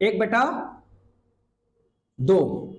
1/2,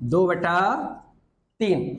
2/3।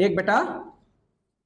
1/6।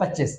25।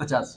50।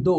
2,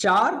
4,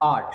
8।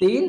3,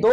2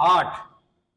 8,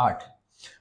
8।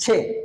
6।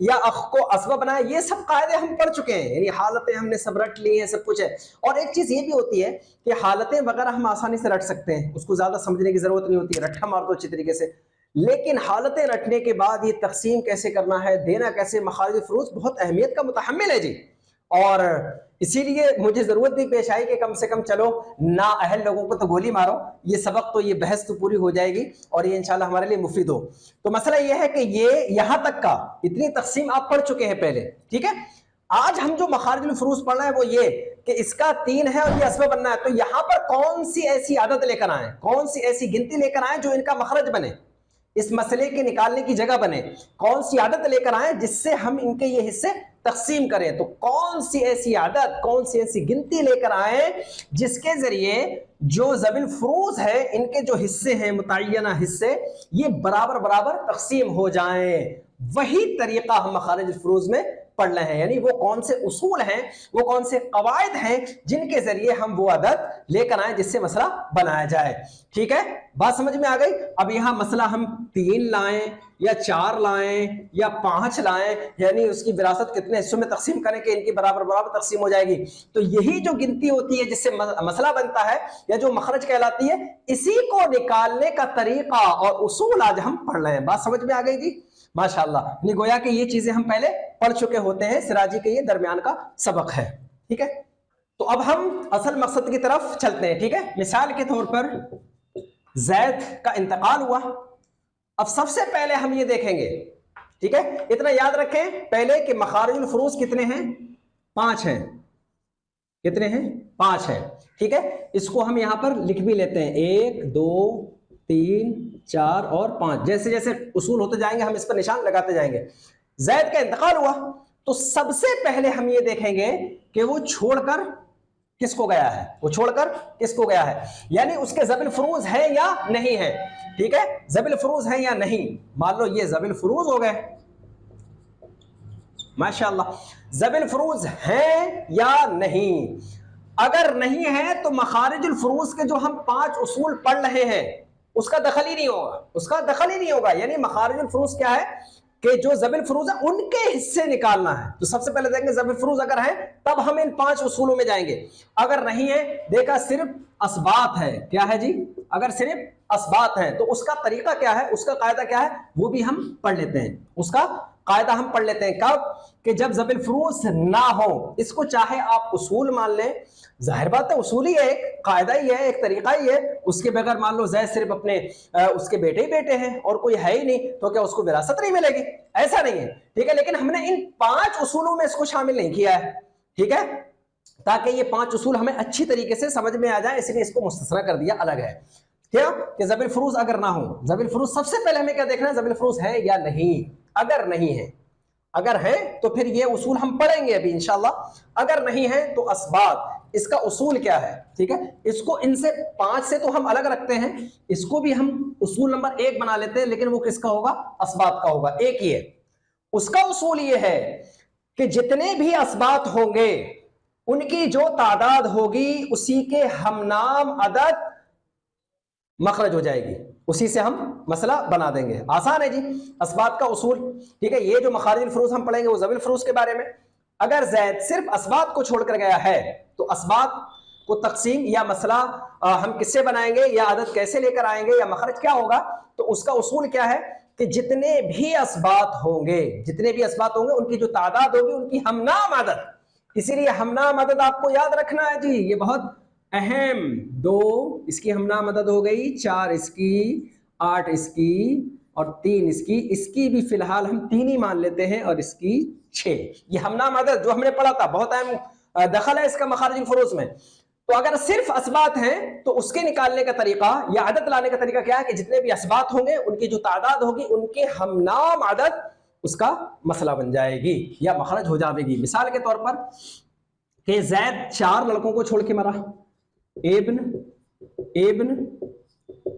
یا اخ کو اسبب بنائے، یہ سب قاعدے ہم پڑھ چکے ہیں، یعنی حالتیں ہم نے سب رٹ لی ہیں، سب کچھ ہے۔ اور ایک چیز یہ بھی ہوتی ہے کہ حالتیں وغیرہ ہم آسانی سے رٹ سکتے ہیں، اس کو زیادہ سمجھنے کی ضرورت نہیں ہوتی ہے، رٹھا مار دو اچھی طریقے سے۔ لیکن حالتیں رٹنے کے بعد یہ تقسیم کیسے کرنا ہے، دینا کیسے، مخارج الفروض بہت اہمیت کا متحمل ہے جی۔ اور اسی لیے مجھے ضرورت بھی پیش آئی کہ کم سے کم چلو نا اہل لوگوں کو تو گولی مارو، یہ سبق تو، یہ بحث تو پوری ہو جائے گی اور یہ انشاءاللہ ہمارے لیے مفید ہو۔ تو مسئلہ یہ ہے کہ یہ یہاں تک کا اتنی تقسیم آپ پڑھ چکے ہیں پہلے، ٹھیک ہے۔ آج ہم جو مخارج الفروض پڑھ رہے ہیں وہ یہ کہ اس کا 3 ہے اور یہ اسبب بننا ہے، تو یہاں پر کون سی ایسی عادت لے کر آئیں، کون سی ایسی گنتی لے کر آئیں جو ان کا مخرج بنے، اس مسئلے کے نکالنے کی جگہ بنے، کون سی عادت لے کر آئیں جس سے ہم ان کے یہ حصے تقسیم کریں۔ تو کون سی ایسی عادت، کون سی ایسی گنتی لے کر آئیں جس کے ذریعے جو ذوی الفروض ہے ان کے جو حصے ہیں، متعینہ حصے، یہ برابر برابر تقسیم ہو جائیں۔ وہی طریقہ ہم مخارج الفروض میں پڑھ رہے ہیں، یعنی وہ کون سے اصول ہیں، وہ کون سے قواعد ہیں جن کے ذریعے ہم وہ عادت لے کر آئیں جس سے مسئلہ بنایا جائے، ٹھیک ہے۔ بات سمجھ میں آ گئی؟ اب یہاں مسئلہ ہم 3 لائیں یا 4 لائیں یا 5 لائیں، یعنی اس کی وراثت کتنے حصوں میں تقسیم کریں کہ ان کی برابر برابر تقسیم ہو جائے گی، تو یہی جو گنتی ہوتی ہے جس سے مسئلہ بنتا ہے یا جو مخرج کہلاتی ہے، اسی کو نکالنے کا طریقہ اور اصول آج ہم پڑھ رہے ہیں۔ بات سمجھ میں آ گئی جی؟ ماشاءاللہ، یعنی گویا کہ یہ چیزیں ہم پہلے پڑھ چکے ہوتے ہیں، سراجی کے یہ درمیان کا سبق ہے، ٹھیک ہے۔ تو اب ہم اصل مقصد کی طرف چلتے ہیں، ٹھیک ہے۔ مثال کے طور پر زید کا انتقال ہوا، اب سب سے پہلے ہم یہ دیکھیں گے، ٹھیک ہے، اتنا یاد رکھیں پہلے کہ مخارج الفروض کتنے ہیں؟ 5 ہیں۔ کتنے ہیں؟ 5 ہیں، ٹھیک ہے۔ اس کو ہم یہاں پر لکھ بھی لیتے ہیں، 1 2 3 4 اور 5، جیسے جیسے اصول ہوتے جائیں گے ہم اس پر نشان لگاتے جائیں گے۔ زید کا انتقال ہوا تو سب سے پہلے ہم یہ دیکھیں گے کہ وہ چھوڑ کر کس کو گیا ہے، وہ چھوڑ کر کس کو گیا ہے، یعنی اس کے ذوی الفروض ہے یا نہیں ہے، ٹھیک ہے۔ ذوی الفروض ہے یا نہیں، مان لو یہ ذوی الفروض ہو گئے، ماشاءاللہ، ذوی الفروض ہیں یا نہیں۔ اگر نہیں ہے تو مخارج الفروض کے جو ہم 5 اصول پڑھ رہے ہیں اس کا دخل ہی نہیں ہوگا، اس کا دخل ہی نہیں ہوگا۔ یعنی مخارج الفروض کیا ہے کہ جو ذوی الفروض ہے ان کے حصے نکالنا ہے۔ تو سب سے پہلے دیکھیں گے ذوی الفروض اگر ہیں تب ہم ان 5 اصولوں میں جائیں گے، اگر نہیں ہے، دیکھا صرف اسبات ہے، کیا ہے جی، اگر صرف اسبات ہیں تو اس کا طریقہ کیا ہے، اس کا قاعدہ کیا ہے، وہ بھی ہم پڑھ لیتے ہیں۔ اس کا قاعدہ ہم پڑھ لیتے ہیں کب کہ جب ذوی الفروض نہ ہو، اس کو چاہے آپ اصول مان لیں، ظاہر بات ہے اصول ہی ہے، ایک قاعدہ ہی ہے، ایک طریقہ ہی ہے، اس کے بغیر مان لو زید صرف اپنے اس کے بیٹے ہی بیٹے ہیں اور کوئی ہے ہی نہیں تو کیا اس کو وراثت نہیں ملے گی؟ ایسا نہیں ہے، ٹھیک ہے۔ لیکن ہم نے ان 5 اصولوں میں اس کو شامل نہیں کیا ہے، ٹھیک ہے، تاکہ یہ 5 اصول ہمیں اچھی طریقے سے سمجھ میں آ جائے، اس لیے اس کو مستثنیٰ کر دیا، الگ ہے، کیا کہ ذوی الفروض اگر نہ ہو، ذوی الفروض سب سے پہلے ہمیں کیا دیکھنا ہے، ذوی الفروض ہے یا نہیں۔ اگر نہیں ہے، اگر ہے تو پھر یہ اصول ہم پڑھیں گے ابھی انشاءاللہ، اگر نہیں ہے تو اسباب، اس کا اصول کیا ہے، ٹھیک ہے۔ اس کو ان سے 5 سے تو ہم الگ رکھتے ہیں، اس کو بھی ہم اصول نمبر 1 بنا لیتے ہیں، لیکن وہ کس کا ہوگا، اسباب کا ہوگا، ایک ہی ہے۔ اس کا اصول یہ ہے کہ جتنے بھی اسبات ہوں گے ان کی جو تعداد ہوگی اسی کے ہم نام عدد مخرج ہو جائے گی، اسی سے ہم مسئلہ بنا دیں گے۔ آسان ہے جی، اسبات کا اصول، ٹھیک ہے۔ یہ جو مخارج الفروض ہم پڑھیں گے وہ ذوی الفروض کے بارے میں۔ اگر زید صرف اسبات کو چھوڑ کر گیا ہے تو اسبات کو تقسیم یا مسئلہ ہم کس سے بنائیں گے، یا عدد کیسے لے کر آئیں گے، یا مخرج کیا ہوگا، تو اس کا اصول کیا ہے کہ جتنے بھی اسبات ہوں گے، جتنے بھی اسبات ہوں گے ان کی جو تعداد ہوگی ان کی ہم نام عدد، اسی لیے ہم نام عدد آپ کو یاد رکھنا ہے جی، یہ بہت اہم، 2 اس کی ہم نام عدد ہو گئی، 4 اس کی، 8 اس کی، اور 3 اس کی بھی فی الحال ہم 3 ہی مان لیتے ہیں، اور اس کی 6۔ یہ ہم نام عدد جو ہم نے پڑھا تھا بہت اہم دخل ہے اس کا مخارج الفروض میں۔ تو اگر صرف اسبات ہیں تو اس کے نکالنے کا طریقہ یا عدد لانے کا طریقہ کیا ہے کہ جتنے بھی اسبات ہوں گے ان کی جو تعداد ہوگی ان کے ہم نام عدد اس کا مسئلہ بن جائے گی یا مخرج ہو جائے گی۔ مثال کے طور پر کہ زید 4 لڑکوں کو چھوڑ کے مرا، ابن ابن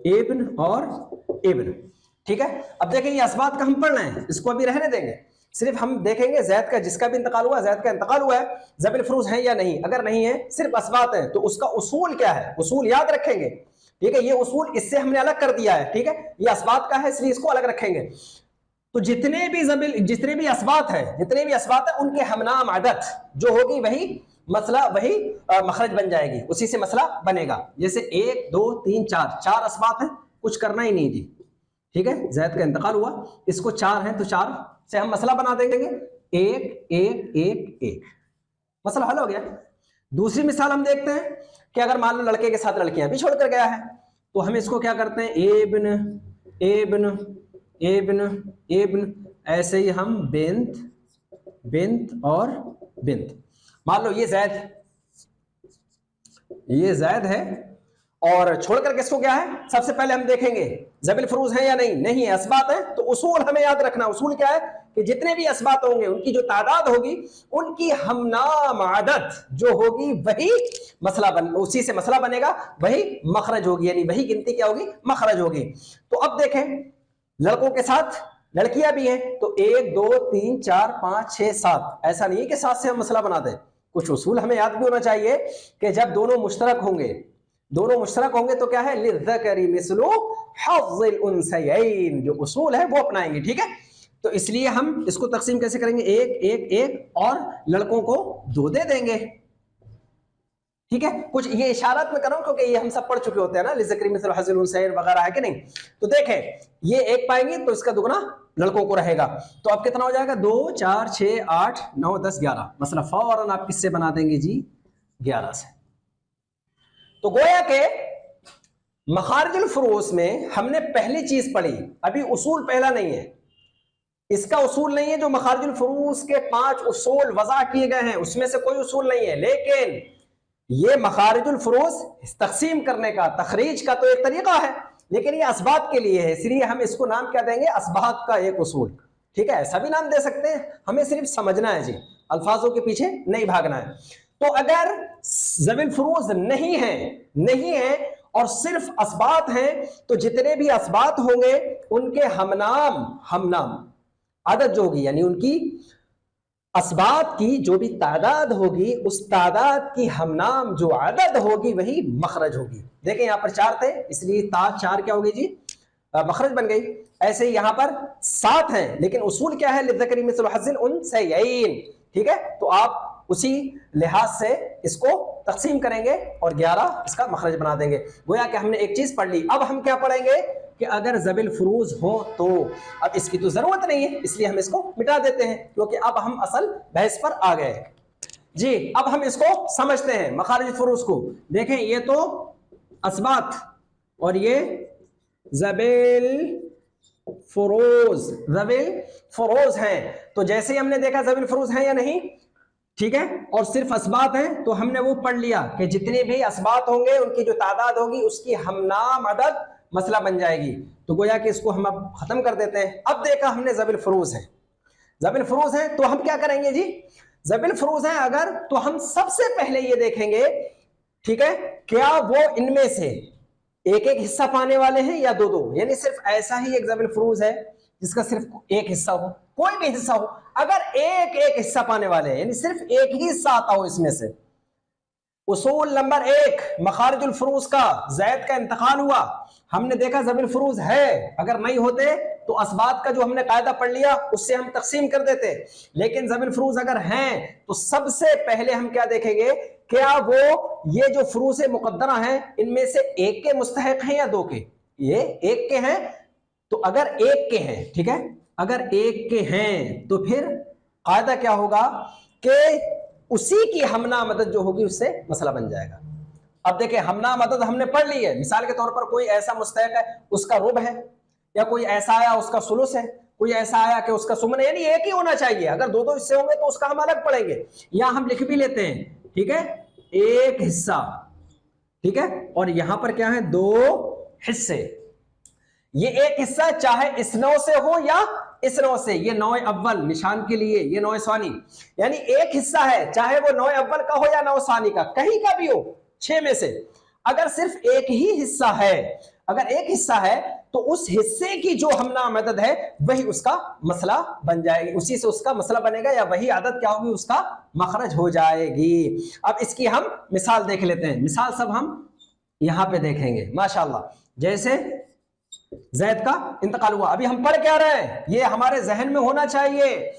ابن اور ابن، ٹھیک ہے۔ اب دیکھیں یہ اسبات کا ہم پڑھ رہے ہیں، اس کو ابھی رہنے دیں گے، صرف ہم دیکھیں گے زید کا، جس کا بھی انتقال ہوا، زید کا انتقال ہوا ہے، ذوی الفروض ہیں یا نہیں۔ اگر نہیں ہے، صرف اسبات ہیں، تو اس کا اصول کیا ہے، اصول یاد رکھیں گے، ٹھیک ہے۔ یہ اصول اس سے ہم نے الگ کر دیا ہے، ٹھیک ہے، یہ اسبات کا ہے اس لیے اس کو الگ رکھیں گے۔ تو جتنے بھی اسبات ہے ان کے ہمنام عدد جو ہوگی وہی مسئلہ وہی مخرج بن جائے گی، اسی سے مسئلہ بنے گا. جیسے 1 2 3 4 4 اسبات ہیں، کچھ کرنا ہی نہیں جی. ٹھیک ہے، زید کا انتقال ہوا، اس کو 4 ہیں تو 4 سے ہم مسئلہ بنا دیں گے، 1 1 1 1، مسئلہ حل ہو گیا. دوسری مثال ہم دیکھتے ہیں کہ اگر مان لو لڑکے کے ساتھ لڑکیاں بھی چھوڑ کر گیا ہے تو ہم اس کو کیا کرتے ہیں، ابن ابن ابن ابن، ایسے ہی ہم بنت بنت اور بنت. مان لو یہ زید ہے اور چھوڑ کر کس کو کیا ہے، سب سے پہلے ہم دیکھیں گے ذوی الفروز ہیں یا نہیں ہے، اسبات ہیں. تو اصول ہمیں یاد رکھنا، اصول کیا ہے کہ جتنے بھی اسبات ہوں گے ان کی جو تعداد ہوگی ان کی ہمنام عدد جو ہوگی وہی اسی سے مسئلہ بنے گا، وہی مخرج ہوگی، یعنی وہی گنتی کیا ہوگی، مخرج ہوگی. تو اب دیکھیں لڑکوں کے ساتھ لڑکیاں بھی ہیں تو 1 2 3 4 5 6 7، ایسا نہیں ہے کہ 7 سے ہم مسئلہ بنا دیں. کچھ اصول ہمیں یاد بھی ہونا چاہیے کہ جب دونوں مشترک ہوں گے تو کیا ہے، للذکر مثل حظ الانثیین، جو اصول ہے وہ اپنائیں گے. ٹھیک ہے، تو اس لیے ہم اس کو تقسیم کیسے کریں گے، 1 1 1 اور لڑکوں کو 2 دے دیں گے. ٹھیک ہے، کچھ یہ اشارات میں کر رہا ہوں کیونکہ یہ ہم سب پڑھ چکے ہوتے ہیں نا، للذکر مثل حظ الانثیین وغیرہ ہے کہ نہیں. تو دیکھیں یہ 1 پائیں گے تو اس کا دگنا لڑکوں کو رہے گا. تو اب کتنا ہو جائے گا، 2 4 6 8 9 10 11، مثلا فوراً آپ کس سے بنا دیں گے جی، 11 سے. تو گویا کہ مخارج الفروز میں ہم نے پہلی چیز پڑھی، ابھی اصول پہلا نہیں ہے، اس کا اصول نہیں ہے جو مخارج الفروز کے 5 اصول وضع کیے گئے ہیں اس میں سے کوئی اصول نہیں ہے، لیکن یہ مخارج الفروز تقسیم کرنے کا، تخریج کا تو ایک طریقہ ہے، لیکن یہ اسبات کے لیے ہے، اس لیے ہم اس کو نام کیا دیں گے، اسبات کا ایک اصول. ٹھیک ہے، ایسا بھی نام دے سکتے ہیں، ہمیں صرف سمجھنا ہے جی، الفاظوں کے پیچھے نہیں بھاگنا ہے. تو اگر ذوی الفروز نہیں ہے اور صرف اسبات ہیں تو جتنے بھی اسبات ہوں گے ان کے ہمنام عدد جو ہوگی، یعنی ان کی اسبات کی جو بھی تعداد ہوگی اس تعداد کی ہمنام جو عدد ہوگی وہی مخرج ہوگی. دیکھیں یہاں پر 4 تھے اس لیے 4 کیا ہوگی جی، مخرج بن گئی. ایسے ہی یہاں پر 7 ہیں لیکن اصول کیا ہے، للذکر مثل حظ الانثیین. ٹھیک ہے، تو آپ اسی لحاظ سے اس کو تقسیم کریں گے اور 11 اس کا مخرج بنا دیں گے. گویا کہ ہم نے ایک چیز پڑھ لی. اب ہم کیا پڑھیں گے کہ اگر ذوی الفروز ہو تو، اب اس کی تو ضرورت نہیں ہے اس لیے ہم اس کو مٹا دیتے ہیں کیونکہ اب ہم اصل بحث پر آ گئے جی. اب ہم اس کو سمجھتے ہیں مخارج الفروز کو. دیکھیں یہ تو اسبات اور یہ ذوی الفروز ہیں. تو جیسے ہی ہم نے دیکھا ذوی الفروز ہیں یا نہیں، ٹھیک ہے، اور صرف اسبات ہیں تو ہم نے وہ پڑھ لیا کہ جتنے بھی اسبات ہوں گے ان کی جو تعداد ہوگی اس کی ہمنام عدد مسئلہ بن جائے گی. تو گویا کہ اس کو ہم اب ختم کر دیتے ہیں. اب دیکھا ہم نے ذوی الفروز ہیں تو ہم کیا کریں گے جی، ذوی الفروز ہیں اگر تو ہم سب سے پہلے یہ دیکھیں گے، ٹھیک ہے، کیا وہ ان میں سے ایک حصہ پانے والے ہیں یا 2 یعنی صرف ایسا ہی ایک ذوی الفروز ہے جس کا صرف ایک حصہ ہو، کوئی بھی حصہ ہو، اگر ایک حصہ پانے والے ہیں یعنی صرف ایک ہی حصہ آتا ہو اس میں سے. اصول نمبر 1 مخارج الفروز کا، زید کا انتقال ہوا، ہم نے دیکھا ذوی الفروز ہے، اگر نہیں ہوتے تو اسبات کا جو ہم نے قاعدہ پڑھ لیا اس سے ہم تقسیم کر دیتے، لیکن ذوی الفروز اگر ہیں تو سب سے پہلے ہم کیا دیکھیں گے، کیا وہ یہ جو فروز مقدرہ ہیں ان میں سے ایک کے مستحق ہیں یا 2 کے. یہ ایک کے ہیں تو اگر ایک کے ہیں، ٹھیک ہے، اگر ایک کے ہیں تو پھر قاعدہ کیا ہوگا کہ اسی کی ہمنام عدد جو ہوگی اس سے مسئلہ بن جائے گا. اب دیکھیں ہمنام عدد ہم نے پڑھ لی ہے، مثال کے طور پر کوئی ایسا مستحق ہے اس کا ربع ہے، یا کوئی ایسا آیا اس کا ثلث ہے، کوئی ایسا آیا کہ اس کا ثمن ہے، یعنی ایک ہی ہونا چاہیے. اگر 2 حصے ہوں گے تو اس کا ہم الگ پڑھیں گے، یا ہم لکھ بھی لیتے ہیں، ٹھیک ہے، ایک حصہ، ٹھیک ہے، اور یہاں پر کیا ہے 2 حصے. یہ ایک حصہ چاہے اس نوع سے ہو یا اس نوع سے، یہ نوع اول نشان کے لیے، یہ نوع ثانی، یعنی ایک حصہ ہے چاہے وہ نوع اول کا ہو یا نوع ثانی کا، کہیں کا بھی ہو 6 میں سے. اگر صرف ایک ہی حصہ ہے، اگر ایک حصہ ہے تو اس حصے کی جو ہمنام عدد ہے وہی اس کا مسئلہ بن جائے گی، اسی سے اس کا مسئلہ بنے گا، یا وہی عدد کیا ہوگی، اس کا مخرج ہو جائے گی. اب اس کی ہم مثال دیکھ لیتے ہیں. مثال سب ہم یہاں پہ دیکھیں گے ماشاءاللہ. جیسے زید کا انتقال ہوا. ابھی ہم پڑھ کیا رہے ہیں, یہ ہمارے ذہن میں ہونا چاہیے.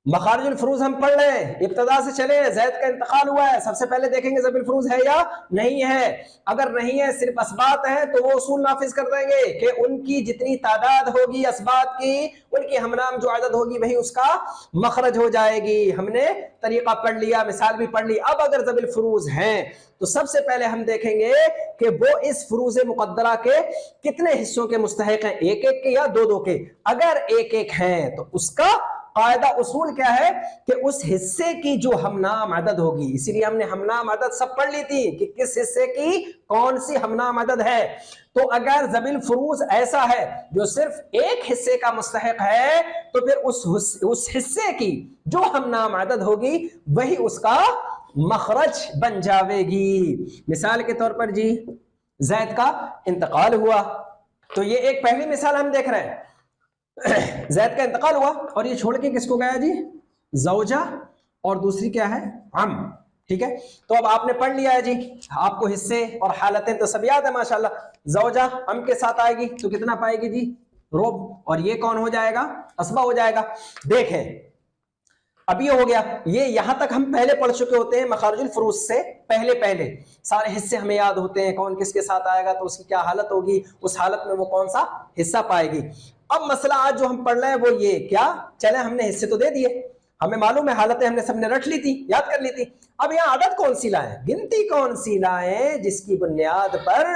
مخارج الفروز ہم پڑھ رہے ہیں, ابتدا سے چلے. زید کا انتقال ہوا ہے, سب سے پہلے دیکھیں گے ذوی الفروز ہے یا نہیں ہے. اگر نہیں ہے, صرف اسبات ہیں, تو وہ اصول نافذ کر دیں گے کہ ان کی جتنی تعداد ہوگی اسبات کی, ان کی ہمنام جو عدد ہوگی وہی اس کا مخرج ہو جائے گی. ہم نے طریقہ پڑھ لیا, مثال بھی پڑھ لی. اب اگر ذوی الفروز ہیں تو سب سے پہلے ہم دیکھیں گے کہ وہ اس فروز مقدرہ کے کتنے حصوں کے مستحق ہیں, ایک ایک کے یا دو دو کے. اگر ایک ایک ہیں تو اس کا قاعدہ اصول کیا ہے کہ اس حصے کی جو ہمنام عدد ہوگی, اسی لیے ہم نے ہمنام عدد سب پڑھ لی تھی کہ کس حصے کی کون سی ہمنام عدد ہے. تو اگر ذوی الفروز ایسا ہے جو صرف ایک حصے کا مستحق ہے تو پھر اس حصے کی جو ہمنام عدد ہوگی وہی اس کا مخرج بن جاوے گی. مثال کے طور پر جی زید کا انتقال ہوا, تو یہ ایک پہلی مثال ہم دیکھ رہے ہیں. زید کا انتقال ہوا اور یہ چھوڑ کے کس کو گیا جی, زوجہ, اور دوسری کیا ہے, عم. ٹھیک ہے, تو اب آپ نے پڑھ لیا ہے جی, آپ کو حصے اور حالتیں تو سب یاد ہے ماشاءاللہ. زوجہ عم کے ساتھ آئے گی تو کتنا پائے گی جی, ربع, اور یہ کون ہو جائے گا, اسبہ ہو جائے گا. دیکھیں اب یہ ہو گیا, یہ یہاں تک ہم پہلے پڑھ چکے ہوتے ہیں. مخارج الفروز سے پہلے سارے حصے ہمیں یاد ہوتے ہیں, کون کس کے ساتھ آئے گا تو اس کی کیا حالت ہوگی, اس حالت میں وہ کون سا حصہ پائے گی. اب مسئلہ آج جو ہم پڑھ رہے ہیں وہ یہ, کیا چلے ہم نے حصے تو دے دیے, ہمیں معلوم ہے حالتیں ہم نے سب نے رکھ لی تھی, یاد کر لی تھی. اب یہاں عدد کون سی لائیں, گنتی کون سی لائیں جس کی بنیاد پر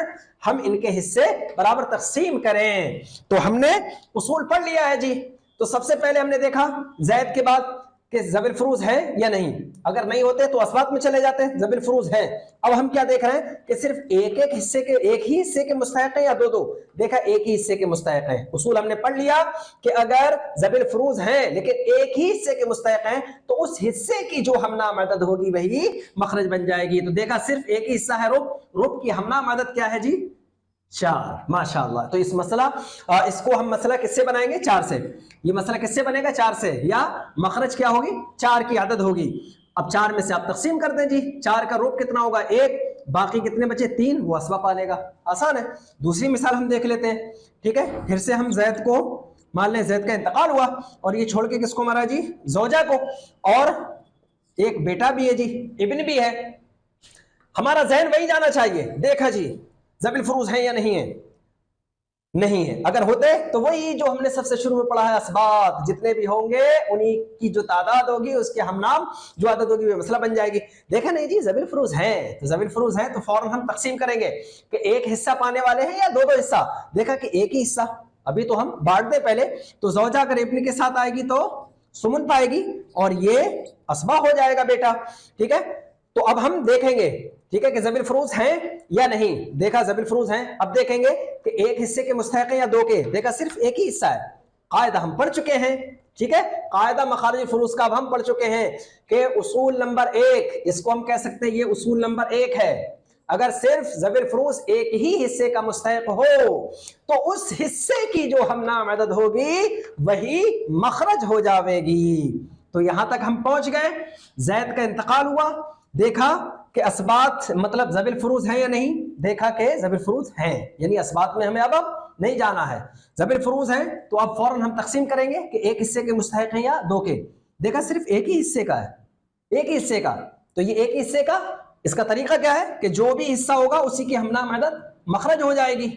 ہم ان کے حصے برابر تقسیم کریں. تو ہم نے اصول پڑھ لیا ہے جی. تو سب سے پہلے ہم نے دیکھا زید کے بعد کہ ذوی الفروز ہے یا نہیں. اگر نہیں ہوتے تو اسبات میں چلے جاتے, ذوی الفروز ہے. اب ہم کیا دیکھ رہے ہیں کہ صرف ایک ہی حصے کے مستحق ہیں یا دو دو. دیکھا ایک ہی حصے کے مستحق ہیں. اصول ہم نے پڑھ لیا کہ اگر ذوی الفروز ہیں لیکن ایک ہی حصے کے مستحق ہیں تو اس حصے کی جو ہمنام عدد ہوگی وہی مخرج بن جائے گی. تو دیکھا صرف ایک ہی حصہ ہے ربع, ربع کی ہمنام عدد کیا ہے جی, 4. ماشاءاللہ. تو اس کو ہم مسئلہ کس سے بنائیں گے, 4 سے. یہ مسئلہ کس سے بنے گا, 4 سے, یا مخرج کیا ہوگی, 4 کی عدد ہوگی. اب 4 میں سے آپ تقسیم کر دیں جی, 4 کا ربع کتنا ہوگا, 1, باقی کتنے بچے, 3, وہ اسبہ پالے گا. آسان ہے. دوسری مثال ہم دیکھ لیتے ہیں. ٹھیک ہے, پھر سے ہم زید کو مان لیں, زید کا انتقال ہوا اور یہ چھوڑ کے کس کو مرا جی, زوجہ کو, اور ایک بیٹا بھی ہے جی, ابن بھی ہے. ہمارا ذہن وہی جانا چاہیے. دیکھا جی ذوی الفروز ہیں یا نہیں ہیں, نہیں ہے. اگر ہوتے تو وہی جو ہم نے سب سے شروع میں پڑھا ہے, اسبات جتنے بھی ہوں گے انہی کی جو تعداد ہوگی اس کے ہمنام جو عدد ہوگی وہ مسئلہ بن جائے گی. دیکھا نہیں جی ذوی الفروز ہیں, تو ذوی الفروز ہیں تو فوراً ہم تقسیم کریں گے کہ ایک حصہ پانے والے ہیں یا دو دو حصہ. دیکھا کہ ایک ہی حصہ, ابھی تو ہم بانٹ دیں پہلے. تو زوجہ اگر ابن کے ساتھ آئے گی تو سمن پائے گی, اور یہ اسبہ ہو جائے گا بیٹا. ٹھیک ہے, تو اب ہم دیکھیں گے ٹھیک ہے کہ ذوی الفروز ہیں یا نہیں. دیکھا ذوی الفروز ہیں. اب دیکھیں گے کہ ایک حصے کے مستحق ہیں یا دو کے. دیکھا صرف ایک ہی حصہ ہے. قاعدہ ہم پڑھ چکے ہیں. ٹھیک ہے, قاعدہ مخارج الفروز کا اب ہم پڑھ چکے ہیں کہ اصول نمبر 1, اس کو ہم کہہ سکتے ہیں یہ اصول نمبر 1 ہے. اگر صرف ذوی الفروز ایک ہی حصے کا مستحق ہو تو اس حصے کی جو ہمنام عدد ہوگی وہی مخرج ہو جاوے گی. تو یہاں تک ہم پہنچ گئے. زید کا انتقال ہوا, دیکھا کہ اسبات مطلب ذوی الفروز ہیں یا نہیں. دیکھا کہ ذوی الفروز ہیں, یعنی اسبات میں ہمیں اب نہیں جانا ہے. ذوی الفروز ہیں تو اب فوراً ہم تقسیم کریں گے کہ ایک حصے کے مستحق ہیں یا دو کے. دیکھا صرف ایک ہی حصے کا ہے, ایک ہی حصے کا. تو یہ ایک حصے کا, اس کا طریقہ کیا ہے کہ جو بھی حصہ ہوگا اسی کی ہمنام عدد مخرج ہو جائے گی.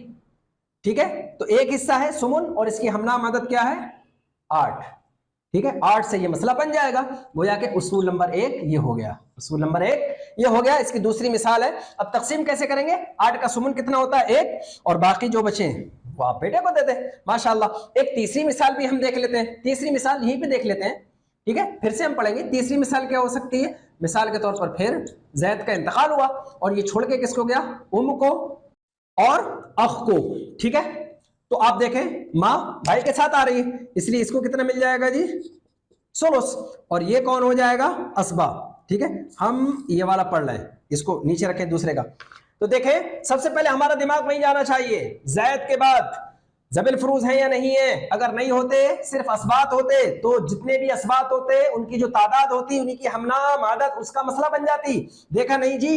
ٹھیک ہے, تو ایک حصہ ہے سمن اور اس کی ہمنام عدد کیا ہے, 8. ٹھیک ہے, 8 سے یہ مسئلہ بن جائے گا. گویا کہ اصول نمبر 1 یہ ہو گیا. اصول نمبر 1 یہ ہو گیا. اس کی دوسری مثال ہے. اب تقسیم کیسے کریں گے, 8 کا سمن کتنا ہوتا ہے, 1, اور باقی جو بچے ہیں وہ آپ بیٹے کو دے دیں. ماشاءاللہ. ایک تیسری مثال بھی ہم دیکھ لیتے ہیں. تیسری مثال یہیں پہ دیکھ لیتے ہیں. ٹھیک ہے, پھر سے ہم پڑھیں گے. تیسری مثال کیا ہو سکتی ہے, مثال کے طور پر پھر زید کا انتقال ہوا اور یہ چھوڑ کے کس کو گیا, ام کو اور اخ کو. ٹھیک ہے, تو آپ دیکھیں ماں بھائی کے ساتھ آ رہی ہے, اس لیے اس کو کتنا مل جائے گا جی, سولوس. اور یہ کون ہو جائے گا, اسبا. ٹھیک ہے, ہم یہ والا پڑھ رہے ہیں, اس کو نیچے رکھیں دوسرے کا. تو دیکھیں سب سے پہلے ہمارا دماغ وہیں جانا چاہیے. زید کے بعد ذوی الفروز ہیں یا نہیں ہیں. اگر نہیں ہوتے, صرف اسبات ہوتے, تو جتنے بھی اسبات ہوتے ان کی جو تعداد ہوتی انہی کی ہمنام عدد اس کا مسئلہ بن جاتی. دیکھا نہیں جی,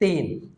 3,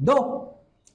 2,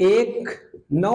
1 9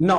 9,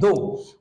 2,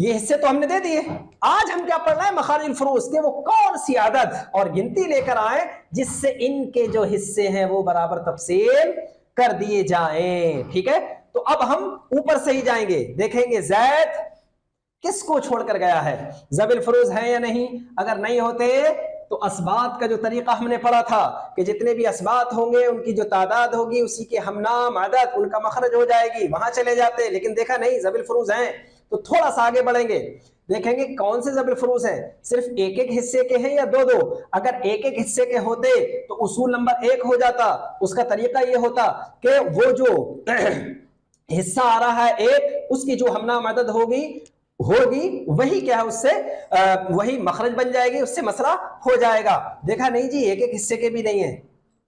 یہ حصے تو ہم نے دے دیے. آج ہم کیا پڑھ رہے ہیں؟ مخارج الفروض کے وہ کون سی عدد اور گنتی لے کر آئے جس سے ان کے جو حصے ہیں وہ برابر تقسیم کر دیے جائیں. ٹھیک ہے, تو اب ہم اوپر سے ہی جائیں گے, دیکھیں گے زید کس کو چھوڑ کر گیا ہے, ضرب الفروض ہے یا نہیں. اگر نہیں ہوتے تو اسبات کا جو طریقہ ہم نے پڑھا تھا کہ جتنے بھی اسبات ہوں گے ان کی جو تعداد ہوگی اسی کے ہمنام عدد ان کا مخرج ہو جائے گی, وہاں چلے جاتے. لیکن دیکھا نہیں ضرب الفروض ہیں, تو تھوڑا سا آگے بڑھیں گے, دیکھیں گے کون سے ضرب الفروض ہیں, صرف ایک ایک حصے کے ہیں یا دو دو. اگر ایک ایک حصے کے ہوتے تو اصول نمبر 1 ہو جاتا. اس کا طریقہ یہ ہوتا کہ وہ جو حصہ آ رہا ہے ایک, اس کی جو ہمنام عدد ہوگی وہی کیا ہے اس سے وہی مخرج بن جائے گی, اس سے مسئلہ ہو جائے گا. دیکھا نہیں جی ایک ایک حصے کے بھی نہیں ہیں,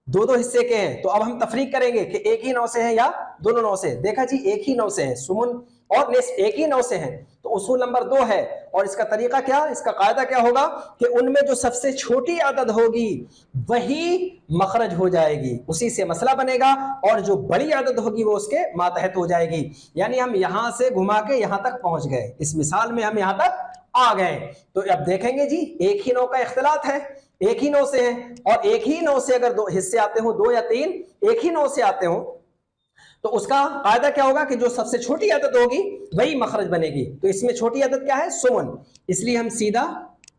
دو دو حصے کے ہیں. تو اب ہم تفریق کریں گے کہ ایک ہی 9 سے ہیں یا دونوں 9 سے. دیکھا جی ایک ہی 9 سے ہیں, سمن اور نصف ایک ہی 9 سے ہیں, تو اصول نمبر 2 ہے. اور اس کا طریقہ کیا, اس کا قاعدہ کیا ہوگا کہ ان میں جو سب سے چھوٹی عدد ہوگی وہی مخرج ہو جائے گی, اسی سے مسئلہ بنے گا, اور جو بڑی عدد ہوگی وہ اس کے ماتحت ہو جائے گی. یعنی ہم یہاں سے گھما کے یہاں تک پہنچ گئے, اس مثال میں ہم یہاں تک آ گئے. تو اب دیکھیں گے جی ایک ہی 9 کا اختلاط ہے, ایک ہی 9 سے ہیں, اور ایک ہی 9 سے اگر دو حصے آتے ہوں, 2 یا 3 ایک ہی 9 سے آتے ہوں, تو اس کا قاعدہ کیا ہوگا کہ جو سب سے چھوٹی عدد ہوگی وہی مخرج بنے گی. تو اس میں چھوٹی عدد کیا ہے, سمن, اس لیے ہم سیدھا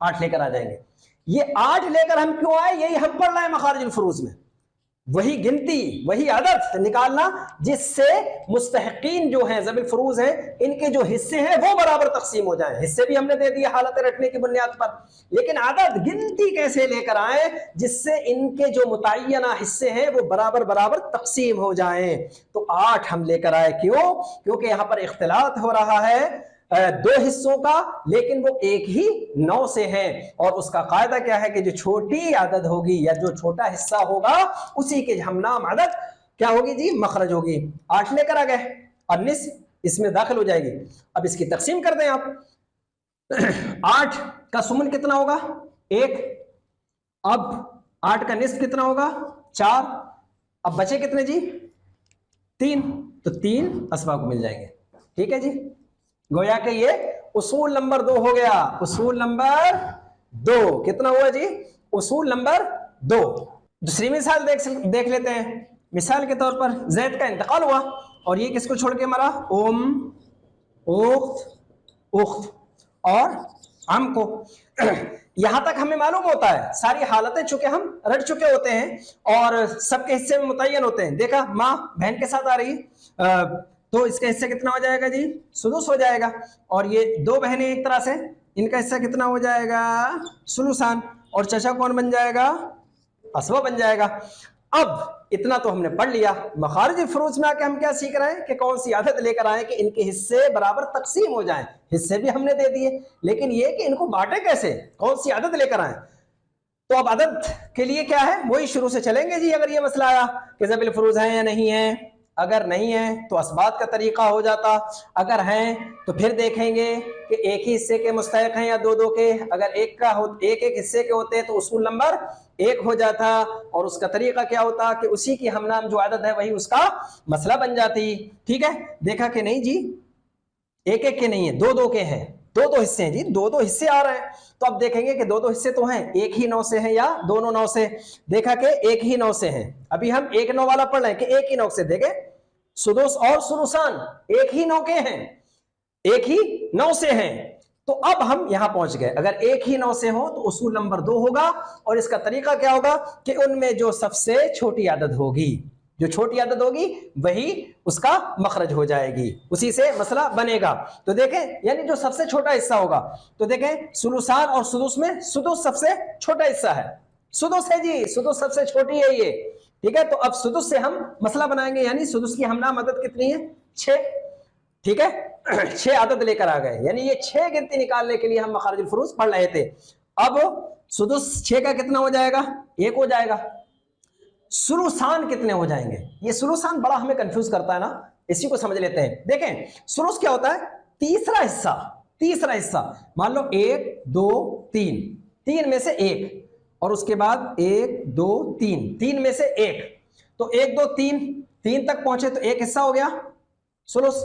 8 لے کر آ جائیں گے. یہ 8 لے کر ہم کیوں آئے, یہی ہم پڑھ رہے ہیں مخارج الفروض میں, وہی گنتی وہی عدد نکالنا جس سے مستحقین جو ہیں ضرب الفروض ہیں ان کے جو حصے ہیں وہ برابر تقسیم ہو جائیں. حصے بھی ہم نے دے دیے حالت رکھنے کی بنیاد پر, لیکن عدد گنتی کیسے لے کر آئیں جس سے ان کے جو متعینہ حصے ہیں وہ برابر برابر تقسیم ہو جائیں. تو 8 ہم لے کر آئے, کیوں؟ کیونکہ یہاں پر اختلاط ہو رہا ہے دو حصوں کا, لیکن وہ ایک ہی 9 سے ہیں, اور اس کا قاعدہ کیا ہے کہ جو چھوٹی عدد ہوگی یا جو چھوٹا حصہ ہوگا اسی کے ہمنام عدد کیا ہوگی جی, مخرج ہوگی. 8 لے کر آ گئے, اور نصف اس میں داخل ہو جائے گی. اب اس کی تقسیم کر دیں آپ, 8 کا سمن کتنا ہوگا, 1. اب 8 کا نصف کتنا ہوگا, 4. اب بچے کتنے جی, 3. تو 3 اسباب کو مل جائیں گے. ٹھیک ہے جی, گویا کہ یہ اصول نمبر 2 ہو گیا. اصول نمبر 2 کتنا ہوا جی, اصول نمبر 2. دوسری مثال دیکھ لیتے ہیں. مثال کے طور پر زید کا انتقال ہوا, اور یہ کس کو چھوڑ کے مرا, اخت اور عم کو. یہاں تک ہمیں معلوم ہوتا ہے, ساری حالتیں چونکہ ہم رٹ چکے ہوتے ہیں اور سب کے حصے میں متعین ہوتے ہیں. دیکھا ماں بہن کے ساتھ آ رہی, تو اس کا حصہ کتنا ہو جائے گا جی, سدس ہو جائے گا. اور یہ 2 بہنیں ایک طرح سے, ان کا حصہ کتنا ہو جائے گا, سلوسان. اور چچا کون بن جائے گا, اسوا بن جائے گا. اب اتنا تو ہم نے پڑھ لیا. مخارج الفروض میں آ کے ہم کیا سیکھ رہے ہیں کہ کون سی عدد لے کر آئیں کہ ان کے حصے برابر تقسیم ہو جائیں. حصے بھی ہم نے دے دیے, لیکن یہ کہ ان کو بانٹے کیسے, کون سی عدد لے کر آئیں. تو اب عدد کے لیے کیا ہے, وہی شروع سے چلیں گے جی. اگر یہ مسئلہ آیا کہ ضرب الفروض ہیں یا نہیں ہیں, اگر نہیں ہے تو اسبات کا طریقہ ہو جاتا, اگر ہیں تو پھر دیکھیں گے کہ ایک ہی حصے کے مستحق ہیں یا دو دو کے. اگر ایک ایک حصے کے ہوتے تو اصول نمبر 1 ہو جاتا, اور اس کا طریقہ کیا ہوتا کہ اسی کی ہمنام جو عدد ہے وہی اس کا مسئلہ بن جاتی. ٹھیک ہے, دیکھا کہ نہیں جی ایک ایک کے نہیں ہے, دو دو کے ہیں, دو دو حصے ہیں جی, دو دو حصے آ رہے ہیں. تو اب دیکھیں گے کہ دو دو حصے تو ہیں, ایک ہی 9 سے ہیں یا دونوں 9 سے. دیکھا کہ ایک ہی 9 سے ہیں. ابھی ہم 1 9 والا پڑھ رہے ہیں کہ ایک ہی 9 سے. دیکھیں سدس اور سلوسان ایک ہی 9 کے ہیں, ایک ہی 9 سے ہیں. تو اب ہم یہاں پہنچ گئے. اگر ایک ہی 9 سے ہو تو اصول نمبر 2 ہوگا, اور اس کا طریقہ کیا ہوگا کہ ان میں جو سب سے چھوٹی عدد ہوگی, جو چھوٹی عدد ہوگی وہی اس کا مخرج ہو جائے گی, اسی سے مسئلہ بنے گا. تو دیکھیں یعنی جو سب سے چھوٹا حصہ ہوگا, تو دیکھیں سلوسان اور سدس میں سدس سب سے چھوٹا حصہ ہے, سدس ہے جی, سدس سب سے چھوٹی ہے یہ. ٹھیک ہے, تو اب سدس سے ہم مسئلہ بنائیں گے, یعنی سدس کی ہمنام عدد کتنی ہے, 6. ٹھیک ہے, 6 عدد لے کر آ گئے, یعنی یہ 6 گنتی نکالنے کے لیے ہم مخارج الفروض پڑھ رہے تھے. اب سدس 6 کا کتنا ہو جائے گا, 1 ہو جائے گا. سلوسان کتنے ہو جائیں گے, یہ سلوسان بڑا ہمیں کنفیوز کرتا ہے نا, اسی کو سمجھ لیتے ہیں. دیکھیں سلوس کیا ہوتا ہے, تیسرا حصہ. مان لو 1 2 3, 3 میں سے 1, اور اس کے بعد 1 2 3, 3 میں سے 1. تو 1 2 3 تک پہنچے تو ایک حصہ ہو گیا سلوس.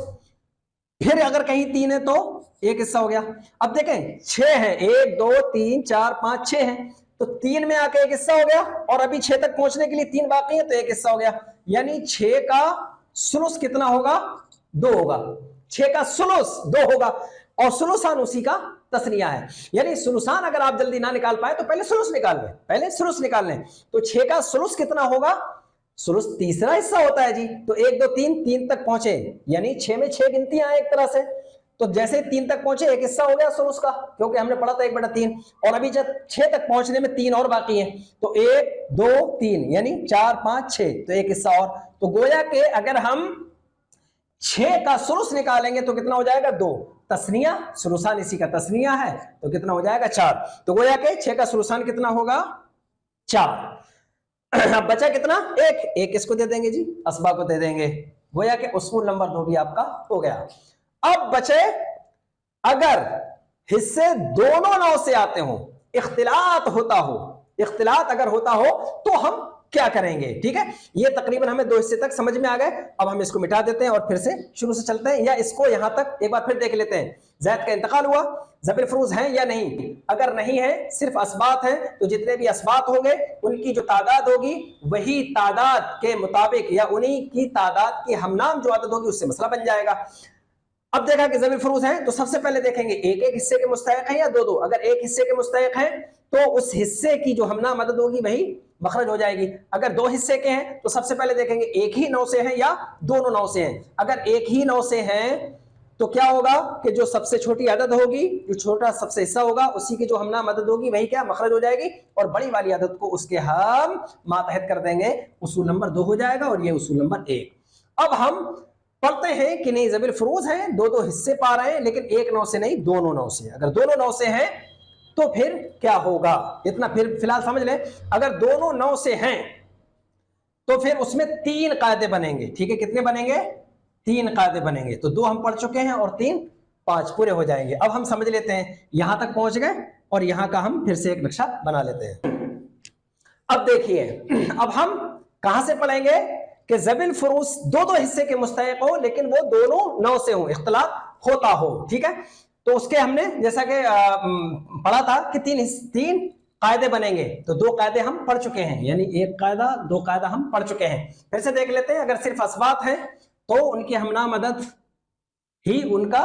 پھر اگر کہیں 3 ہے تو ایک حصہ ہو گیا. اب دیکھیں 6 ہیں, 1 2 3 4 5 6 ہیں, تو 3 میں آ کے ایک حصہ ہو گیا, اور ابھی 6 تک پہنچنے کے لیے 3 باقی ہیں تو ایک حصہ ہو گیا. یعنی 6 کا ثلث کتنا ہوگا؟ 2 ہوگا. 6 کا ثلث 2 ہوگا, اور ثلثان اسی کا تثنیہ ہے. یعنی ثلثان اگر آپ جلدی نہ نکال پائے تو پہلے ثلث نکال لیں, پہلے ثلث نکال لیں. تو 6 کا ثلث کتنا ہوگا؟ ثلث تیسرا حصہ ہوتا ہے جی. تو 1 2 3 3 تک پہنچے, یعنی 6 میں 6 گنتی آئے ایک طرح سے. تو جیسے 3 تک پہنچے ایک حصہ ہو گیا ثلث کا, کیونکہ ہم نے پڑھا تھا 1/3, اور ابھی جب 6 تک پہنچنے میں 3 اور باقی ہیں, تو 1 2 3 یعنی 4 5 6, تو ایک حصہ اور. تو گویا کہ اگر ہم 6 کا ثلث نکالیں گے تو کتنا ہو جائے گا؟ 2. تثنیہ, ثلثان اسی کا تثنیہ ہے, تو کتنا ہو جائے گا؟ 4. تو گویا کہ 6 کا ثلثان کتنا ہوگا؟ 4. اب بچا کتنا؟ ایک اس کو دے دیں گے جی, اسبا کو دے دیں گے. گویا کہ اصول نمبر 2 بھی آپ کا ہو گیا. اب بچے اگر حصے دونوں نو سے آتے ہوں, اختلاط ہوتا ہو, اختلاط اگر ہوتا ہو تو ہم کیا کریں گے؟ ٹھیک ہے, یہ تقریباً ہمیں 2 حصے تک سمجھ میں آ گئے. اب ہم اس کو مٹا دیتے ہیں اور پھر سے شروع سے چلتے ہیں, یا اس کو یہاں تک ایک بار پھر دیکھ لیتے ہیں. زید کا انتقال ہوا, ضرب الفروز ہیں یا نہیں؟ اگر نہیں ہے, صرف اسبات ہیں, تو جتنے بھی اسبات ہوں گے ان کی جو تعداد ہوگی وہی تعداد کے مطابق یا انہی کی تعداد کی ہمنام جو عدد ہوگی اس سے مسئلہ بن جائے گا. اب دیکھا کہ ضرب الفروز ہیں تو سب سے پہلے دیکھیں گے ایک حصے کے مستحق ہیں یا 2 2. اگر ایک حصے کے مستحق ہیں تو اس حصے کی جو ہمنام عدد ہوگی وہی مخرج ہو جائے گی. اگر 2 حصے کے ہیں تو سب سے پہلے دیکھیں گے ایک ہی 9 سے ہیں یا دونوں 9 سے ہیں. اگر ایک ہی 9 سے ہیں تو کیا ہوگا کہ جو سب سے چھوٹی عدد ہوگی, جو چھوٹا سب سے حصہ ہوگا, اسی کی جو ہمنام عدد ہوگی وہی کیا مخرج ہو جائے گی, اور بڑی والی عدد کو اس کے ہم ماتحت کر دیں گے. اصول نمبر 2 ہو جائے گا, اور یہ اصول نمبر 1. اب ہم پڑھتے ہیں کہ نہیں ضرب الفروز ہیں, 2 حصے پا رہے ہیں, لیکن ایک 9 سے نہیں دونوں 9 سے. اگر دونوں 9 سے ہیں تو پھر کیا ہوگا, اتنا پھر فی الحال سمجھ لیں. اگر دونوں 9 سے ہیں تو پھر اس میں 3 قاعدے بنیں گے. ٹھیک ہے, کتنے بنیں گے؟ 3 قاعدے بنیں گے. تو 2 ہم پڑھ چکے ہیں اور 3 5 پورے ہو جائیں گے. اب ہم سمجھ لیتے ہیں, یہاں تک پہنچ گئے, اور یہاں کا ہم پھر سے ایک نقشہ بنا لیتے ہیں. اب دیکھیے, اب ہم کہاں سے پڑھیں گے کہ ضرب الفروز 2 حصے کے مستحق ہو لیکن وہ دونوں 9 سے ہوں, اختلاط ہوتا ہو. ٹھیک ہے, تو اس کے ہم نے جیسا کہ پڑھا تھا کہ 3 قاعدے بنیں گے. تو 2 قاعدے ہم پڑھ چکے ہیں, یعنی 1 قاعدہ 2 قاعدہ ہم پڑھ چکے ہیں. پھر سے دیکھ لیتے ہیں. اگر صرف اسبات ہیں تو ان کی ہمنام عدد ہی ان کا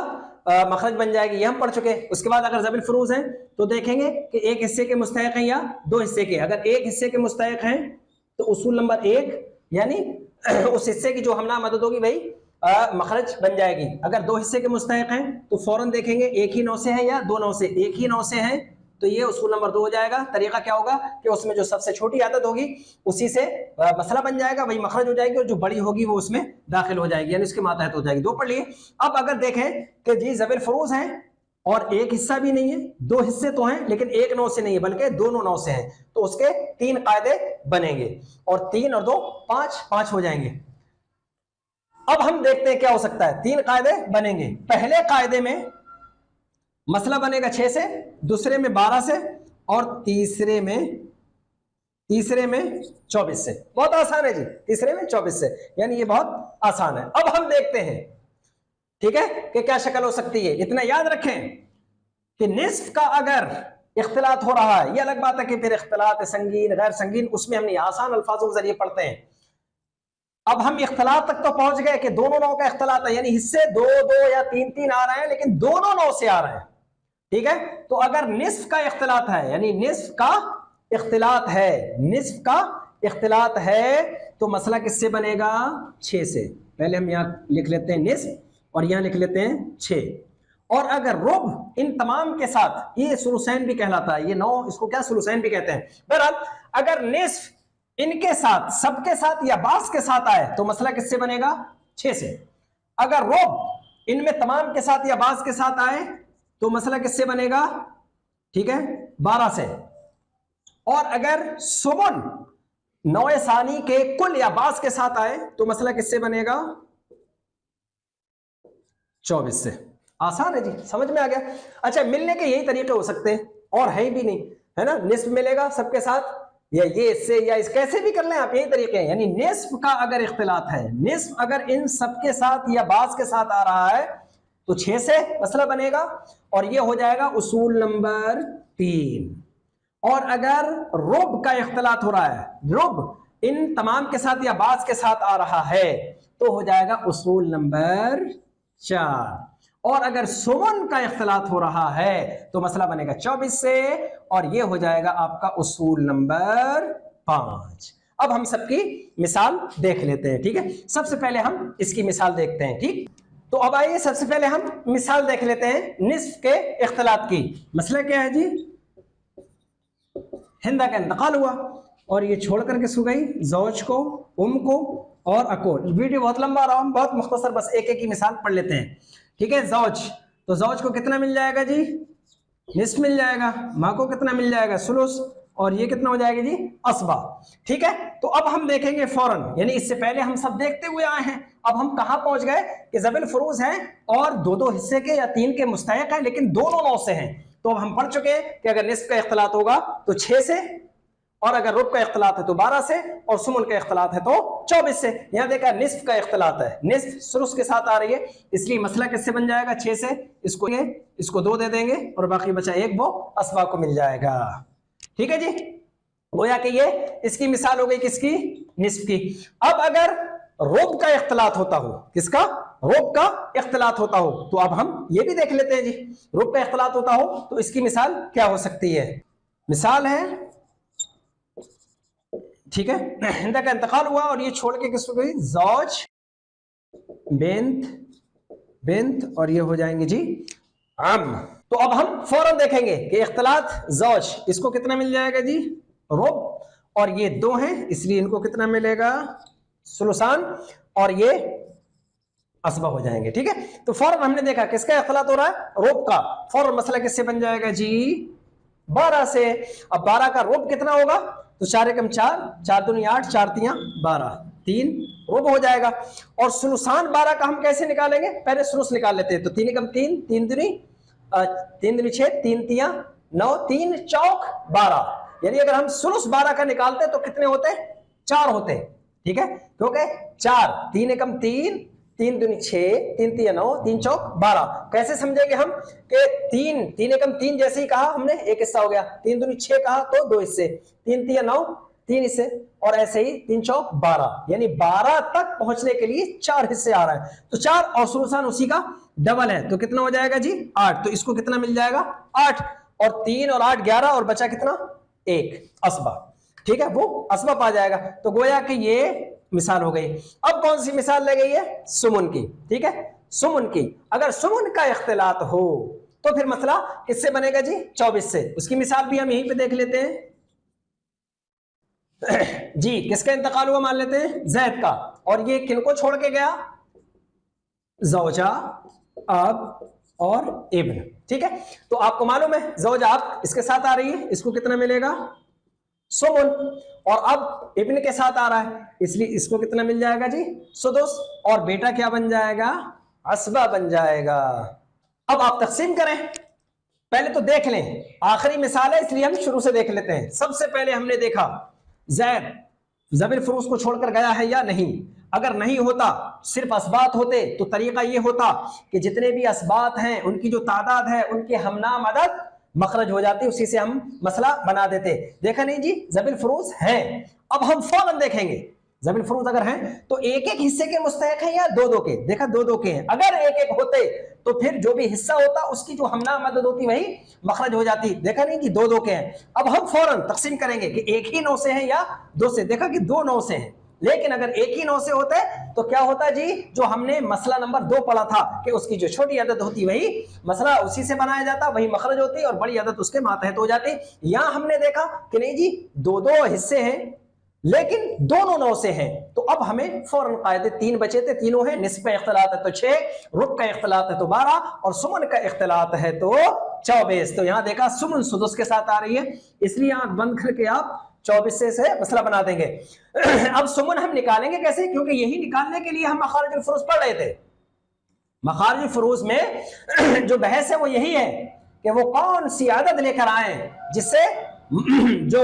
مخرج بن جائے گی, یہ ہم پڑھ چکے. اس کے بعد اگر ضرب الفروز ہیں تو دیکھیں گے کہ ایک حصے کے مستحق ہیں یا 2 حصے کے. اگر ایک حصے کے مستحق ہیں تو اصول نمبر 1 یعنی اس حصے کی جو ہمنام عدد ہوگی وہی مخرج بن جائے گی. اگر 2 حصے کے مستحق ہیں تو فوراً دیکھیں گے ایک ہی 9 سے ہیں یا 2 9 سے. ایک ہی 9 سے ہیں تو یہ اصول نمبر 2 ہو جائے گا. طریقہ کیا ہوگا کہ اس میں جو سب سے چھوٹی عدد ہوگی اسی سے مسئلہ بن جائے گا, وہی مخرج ہو جائے گی, اور جو بڑی ہوگی وہ اس میں داخل ہو جائے گی, یعنی اس کے ماتحت ہو جائے گی. 2 پڑھ لیے. اب اگر دیکھیں کہ جی ضرب الفروز ہیں اور ایک حصہ بھی نہیں ہے, 2 حصے تو ہیں لیکن ایک 9 سے نہیں ہے بلکہ دونوں 9 سے ہیں, تو اس کے 3 قاعدے بنیں گے, اور 3 اور 2 5 ہو جائیں گے. اب ہم دیکھتے ہیں کیا ہو سکتا ہے. 3 قاعدے بنیں گے. پہلے قاعدے میں مسئلہ بنے گا 6 سے, دوسرے میں 12 سے, اور تیسرے میں 24 سے. بہت آسان ہے جی, تیسرے میں 24 سے, یعنی یہ بہت آسان ہے. اب ہم دیکھتے ہیں ٹھیک ہے کہ کیا شکل ہو سکتی ہے. اتنا یاد رکھیں کہ نصف کا اگر اختلاط ہو رہا ہے, یہ الگ بات ہے کہ پھر اختلاط سنگین غیر سنگین اس میں ہم نہیں, آسان الفاظوں کے ذریعے پڑھتے ہیں. اب ہم اختلاط تک تو پہنچ گئے کہ دونوں 9 کا اختلاط ہے, یعنی حصے 2 2 یا 3 3 آ رہے ہیں لیکن دونوں 9 سے آ رہے ہیں. ٹھیک ہے, تو اگر نصف کا اختلاط ہے, یعنی نصف کا اختلاط ہے, نصف کا اختلاط ہے تو مسئلہ کس سے بنے گا؟ 6 سے. پہلے ہم یہاں لکھ لیتے ہیں نصف اور یہاں لکھ لیتے ہیں 6. اور اگر ربع ان تمام کے ساتھ, یہ ثلثین بھی کہلاتا ہے, یہ 9 اس کو کیا ثلثین بھی کہتے ہیں. بہرحال اگر نصف ان کے ساتھ, سب کے ساتھ یا بعض کے ساتھ آئے تو مسئلہ کس سے بنے گا؟ 6 سے. اگر ربع ان میں تمام کے ساتھ یا بعض کے ساتھ آئے تو مسئلہ کس سے بنے گا؟ ٹھیک ہے, 12 سے. اور اگر سمن 9 ثانی کے کل یا بعض کے ساتھ آئے تو مسئلہ کس سے بنے گا؟ 24 سے. آسان ہے جی, سمجھ میں آ گیا. اچھا, ملنے کے یہی طریقے ہو سکتے ہیں, اور ہے بھی نہیں, ہے نا. نصف ملے گا سب کے ساتھ, یا یہ اس سے, یا اس کیسے بھی کر لیں آپ, یہی طریقے ہیں. یعنی نصف کا اگر اختلاط ہے, نصف اگر ان سب کے ساتھ یا بعض کے ساتھ آ رہا ہے تو 6 سے مسئلہ بنے گا اور یہ ہو جائے گا اصول نمبر 3۔ اور اگر رب کا اختلاط ہو رہا ہے، رب ان تمام کے ساتھ یا بعض کے ساتھ آ رہا ہے تو ہو جائے گا اصول نمبر 4۔ اور اگر سمن کا اختلاط ہو رہا ہے تو مسئلہ بنے گا 24 سے اور یہ ہو جائے گا آپ کا اصول نمبر 5۔ اب ہم سب کی مثال دیکھ لیتے ہیں، ٹھیک ہے؟ سب سے پہلے ہم اس کی مثال دیکھتے ہیں، ٹھیک؟ تو اب آئیے سب سے پہلے ہم مثال دیکھ لیتے ہیں نصف کے اختلاط کی۔ مسئلہ کیا ہے جی؟ ہندا کا انتقال ہوا اور یہ چھوڑ کر کے سو گئی زوج کو، ام کو اور اکو۔ ویڈیو بہت لمبا رہا، ہم بہت مختصر بس ایک ایک کی مثال پڑھ لیتے ہیں، ٹھیک ہے؟ زوج، تو زوج کو کتنا مل جائے گا جی؟ نصف مل جائے گا۔ ماں کو کتنا مل جائے گا؟ ثلث۔ اور یہ کتنا ہو جائے گا جی؟ عصبہ، ٹھیک ہے؟ تو اب ہم دیکھیں گے فوراً، یعنی اس سے پہلے ہم سب دیکھتے ہوئے آئے ہیں، اب ہم کہاں پہنچ گئے کہ ضرب الفروض ہیں اور دو حصے کے یا 3 کے مستحق ہیں لیکن دونوں 9 سے ہیں۔ تو اب ہم پڑھ چکے ہیں کہ اگر نصف کا اختلاط ہوگا تو 6 سے، اور اگر ربع کا اختلاط ہے تو 12 سے، اور سمن کا اختلاط ہے تو 24 سے۔ یہاں دیکھا نصف کا اختلاط ہے، نصف ثلث کے ساتھ آ رہی ہے، اس لیے مسئلہ کس سے بن جائے گا؟ 6 سے۔ اس کو 2 دے دیں گے اور باقی بچا 1 وہ اسبا کو مل جائے گا، ٹھیک ہے جی؟ گویا کہ یہ اس کی مثال ہو گئی کس کی؟ نصف کی۔ اب اگر ربع کا اختلاط ہوتا ہو، کس کا؟ ربع کا اختلاط ہوتا ہو، تو اب ہم یہ بھی دیکھ لیتے ہیں جی۔ ربع کا اختلاط ہوتا ہو تو اس کی مثال کیا ہو سکتی ہے؟ مثال ہے، ٹھیک ہے، ہندا کا انتقال ہوا اور یہ چھوڑ کے کس کو گئی؟ زوج، بنت اور یہ ہو جائیں گے جی عم۔ تو اب ہم فوراً دیکھیں گے کہ اختلاط زوج، اس کو کتنا مل جائے گا جی؟ ربع، اور یہ 2 ہیں اس لیے ان کو کتنا ملے گا؟ ثلثان، اور یہ عصبہ ہو جائیں گے، ٹھیک ہے؟ تو فوراً ہم نے دیکھا کس کا اختلاط ہو رہا ہے؟ ربع کا۔ فوراً مسئلہ کس سے بن جائے گا جی؟ 12 سے۔ اب 12 کا ربع کتنا ہوگا؟ تو 4 × 4، 4 × 2 = 8، 4 × 3 = 12، 3 ربع ہو جائے گا۔ اور ثلثان 12 کا ہم کیسے نکالیں گے؟ پہلے ثلث نکال لیتے ہیں، تو 3 × 3، 3 × 3 = 6، 3 × 3 = 9، 3 × 4 = 12۔ یعنی اگر ہم ثلث 12 کا نکالتے تو کتنے ہوتے؟ 4 ہوتے، ٹھیک ہے؟ کیونکہ 4، 3 × 3، 3 × 2 = 6، 3 × 3 = 9، 3 × 4 = 12۔ کیسے سمجھیں گے ہم کہ 3 × 3 جیسے ہی کہا ہم نے 1 حصہ ہو گیا، 3 × 2 = 6 کہا تو 2 حصے، 3 × 3 = 9، 3 حصے، اور ایسے ہی 3 × 4 = 12، یعنی 12 تک پہنچنے کے لیے 4 حصے آ رہا ہے۔ تو 4 اور ثلثان اسی کا ڈبل ہے، تو کتنا ہو جائے گا جی؟ 8۔ تو اس کو کتنا مل جائے گا؟ 8، اور 3 اور 8 11، اور بچا کتنا؟ 1 عصبہ، ٹھیک ہے؟ وہ عصبہ پا جائے گا۔ تو گویا کہ یہ مثال ہو گئی۔ اب کون سی مثال لے گئی ہے؟ سمن کی، ٹھیک ہے؟ سمن کی۔ اگر سمن کا اختلاط ہو تو پھر مسئلہ کس سے بنے گا جی؟ 24 سے۔ اس کی مثال بھی ہم یہیں پہ دیکھ لیتے ہیں جی۔ کس کا انتقال ہوا مان لیتے ہیں؟ زید کا۔ اور یہ کن کو چھوڑ کے گیا؟ زوجہ، اب اور ابن، ٹھیک ہے؟ تو آپ کو معلوم ہے زوجہ اب اس کے ساتھ آ رہی ہے، اس کو کتنا ملے گا؟ سمن۔ اور اب ابن کے ساتھ آ رہا ہے اس لیے اس کو کتنا مل جائے گا جی؟ سدس۔ اور بیٹا کیا بن جائے گا؟ عصبہ بن جائے گا۔ اب آپ تقسیم کریں، پہلے تو دیکھ لیں، آخری مثال ہے اس لیے ہم شروع سے دیکھ لیتے ہیں۔ سب سے پہلے ہم نے دیکھا زید ضرب الفروض کو چھوڑ کر گیا ہے یا نہیں۔ اگر نہیں ہوتا، صرف اسبات ہوتے تو طریقہ یہ ہوتا کہ جتنے بھی اسبات ہیں ان کی جو تعداد ہے ان کے ہمنام عدد مخرج ہو جاتی، اسی سے ہم مسئلہ بنا دیتے۔ دیکھا نہیں جی؟ ضرب الفروض ہیں۔ اب ہم فوراً دیکھیں گے ضرب الفروض اگر ہیں تو ایک ایک حصے کے مستحق ہیں یا دو دو کے؟ دیکھا دو دو کے ہیں۔ اگر ایک ایک ہوتے تو پھر جو بھی حصہ ہوتا اس کی جو ہمنام عدد ہوتی وہی مخرج ہو جاتی۔ دیکھا نہیں کہ دو دو کے ہیں۔ اب ہم فوراً تقسیم کریں گے کہ ایک ہی 9 سے ہیں یا 2 سے۔ دیکھا کہ 2 9 سے ہیں، لیکن اگر ایک ہی 9 سے ہوتا ہے تو کیا ہوتا جی؟ جو ہم نے مسئلہ نمبر 2 پڑھا تھا کہ اس کی جو چھوٹی عدد ہوتی وہی مسئلہ اسی سے بنایا جاتا، وہی مخرج ہوتی اور بڑی عدد اس کے ماتحت ہو جاتی۔ یہاں ہم نے دیکھا کہ نہیں جی، 2 حصے ہیں لیکن دونوں 9 سے ہیں، تو اب ہمیں فوراً قاعدے 3 بچے تھے، تینوں ہیں۔ نصف کا اختلاط ہے تو 6، ربع کا اختلاط ہے تو 12، اور سمن کا اختلاط ہے تو 24۔ تو یہاں دیکھا سمن سدس کے ساتھ آ رہی ہے، اس لیے آنکھ بند کر کے آپ 24 سے مسئلہ بنا دیں گے۔ اب سمن ہم نکالیں گے کیسے؟ کیونکہ یہی نکالنے کے لیے ہم مخارج الفروض پڑھ رہے تھے۔ مخارج الفروض میں جو بحث ہے وہ یہی ہے کہ وہ کون سی عدد لے کر آئیں جس سے جو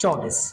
24।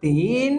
3,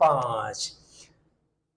5।